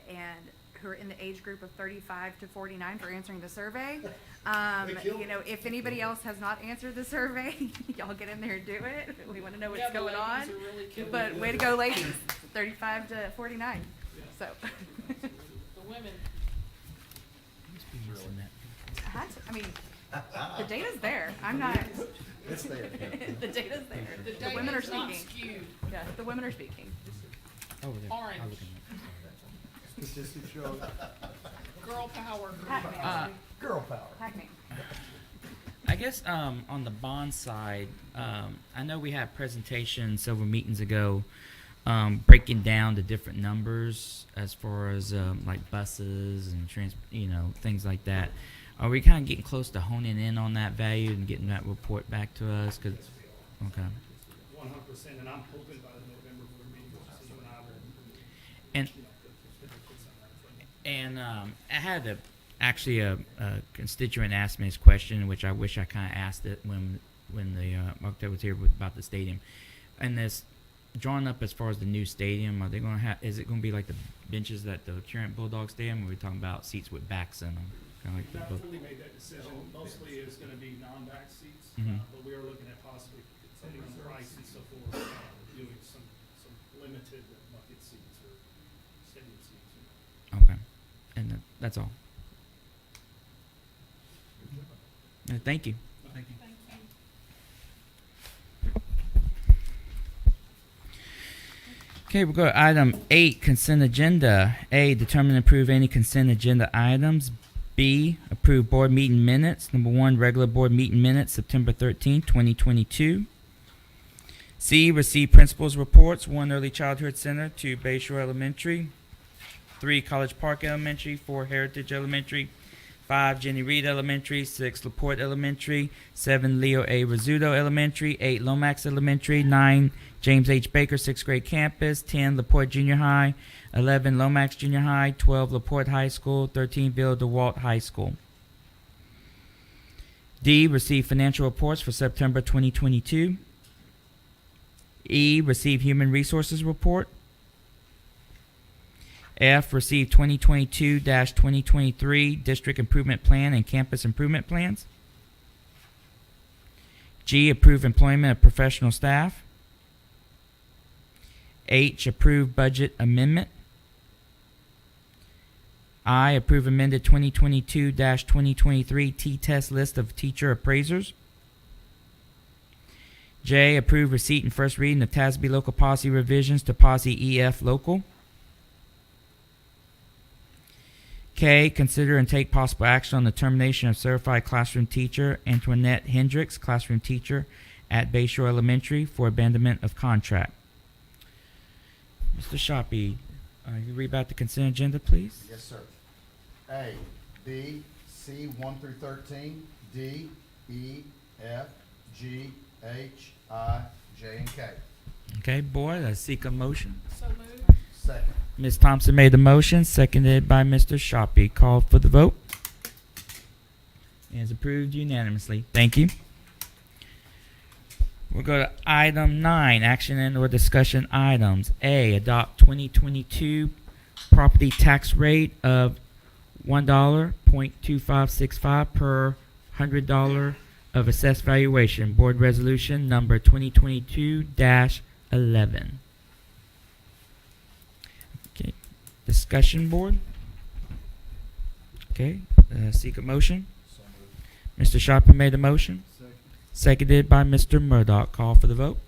and who are in the age group of 35 to 49 for answering the survey. You know, if anybody else has not answered the survey, y'all get in there and do it. We want to know what's going on. But way to go, ladies, 35 to 49. So. The women. I mean, the data's there. I'm not. It's there. The data's there. The The women are data's not speaking. skewed. Yeah, the women are speaking. Over there. Orange. I'll look in Statistics show Girl power. Pac-Man. girl power. Pac-Man. I guess on the bond side, I know we had a presentation several meetings ago breaking down the different numbers as far as like buses and things like that. Are we kind of getting close to honing in on that value and getting that report back to us? Okay. 100%, and I'm hoping by the November board meeting, you and I will. And I had actually a constituent asked me this question, which I wish I kind of asked it when the architect was here about the stadium. And this drawn up as far as the new stadium, are they going to have? Is it going to be like the benches at the current Bulldog Stadium? Or are we talking about seats with backs in them? Kind of like We've the not book. fully made that decision. Mostly it's gonna be non-back seats, Mhm. but we are looking at possibly, depending on the price and so forth, doing some limited bucket seats or stadium seats. Okay, and that's all. Thank you. Thank you. Okay, we'll go to item 8, consent agenda. A, determine and approve any consent agenda items. B, approve board meeting minutes. Number 1, regular board meeting minutes, September 13, 2022. C, receive principals' reports. 1, Early Childhood Center. 2, Bayshore Elementary. 3, College Park Elementary. 4, Heritage Elementary. 5, Jenny Reed Elementary. 6, LaPorte Elementary. 7, Leo A. Rizzuto Elementary. 8, Lomax Elementary. 9, James H. Baker 6th grade campus. 10, LaPorte Junior High. 11, Lomax Junior High. 12, LaPorte High School. 13, Villa DeWalt High School. D, receive financial reports for September 2022. E, receive human resources report. F, receive 2022-2023 district improvement plan and campus improvement plans. G, approve employment of professional staff. H, approve budget amendment. I, approve amended 2022-2023 T-test list of teacher appraisers. J, approve receipt and first reading of TASB local policy revisions to policy EF local. K, consider and take possible action on the termination of certified classroom teacher Antoinette Hendricks, classroom teacher at Bayshore Elementary, for abandonment of contract. Mr. Shoppy, you read back the consent agenda, please? Yes, sir. A, B, C 1 through 13, D, E, F, G, H, I, J, and K. Okay, board, I seek a motion. So moved. Second. Ms. Thompson made the motion, seconded by Mr. Shoppy. Called for the vote. And is approved unanimously. Thank you. We'll go to item 9, action and or discussion items. A, adopt 2022 property tax rate of $1.2565 per $100 of assessed valuation. Board resolution number 2022-11. Okay, discussion board. Okay, seek a motion. So moved. Mr. Sharper made the motion. Second. Seconded by Mr. Murdoch. Call for the vote.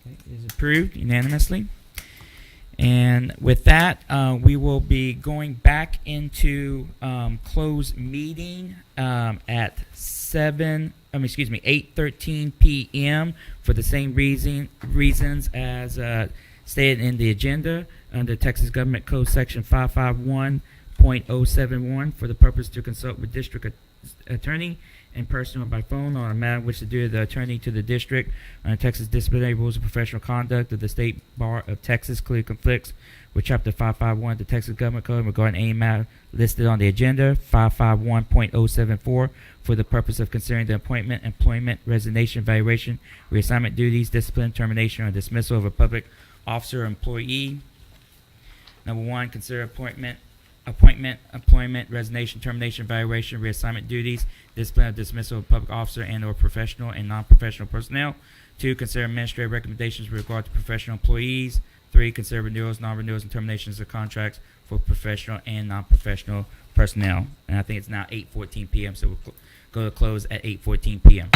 Okay, it is approved unanimously. And with that, we will be going back into closed meeting at 7 8:13 p.m. for the same reasons as stated in the agenda under Texas Government Code Section 551.071 for the purpose to consult with district attorney in person or by phone on a matter which the duty of the attorney to the district under Texas Disciplinary Rules of Professional Conduct of the State Bar of Texas clearly conflicts with Chapter 551 of the Texas Government Code regarding any matter listed on the agenda, 551.074, for the purpose of considering the appointment, employment, resignation, evaluation, reassignment duties, discipline, termination, or dismissal of a public officer or employee. Number one, consider appointment, employment, resignation, termination, evaluation, reassignment duties, discipline, or dismissal of public officer and/or professional and non-professional personnel. Two, consider administrative recommendations with regard to professional employees. Three, consider renewals, non-renewals, and terminations of contracts for professional and non-professional personnel. And I think it's now 8:14 p.m., so we'll go to close at 8:14 p.m.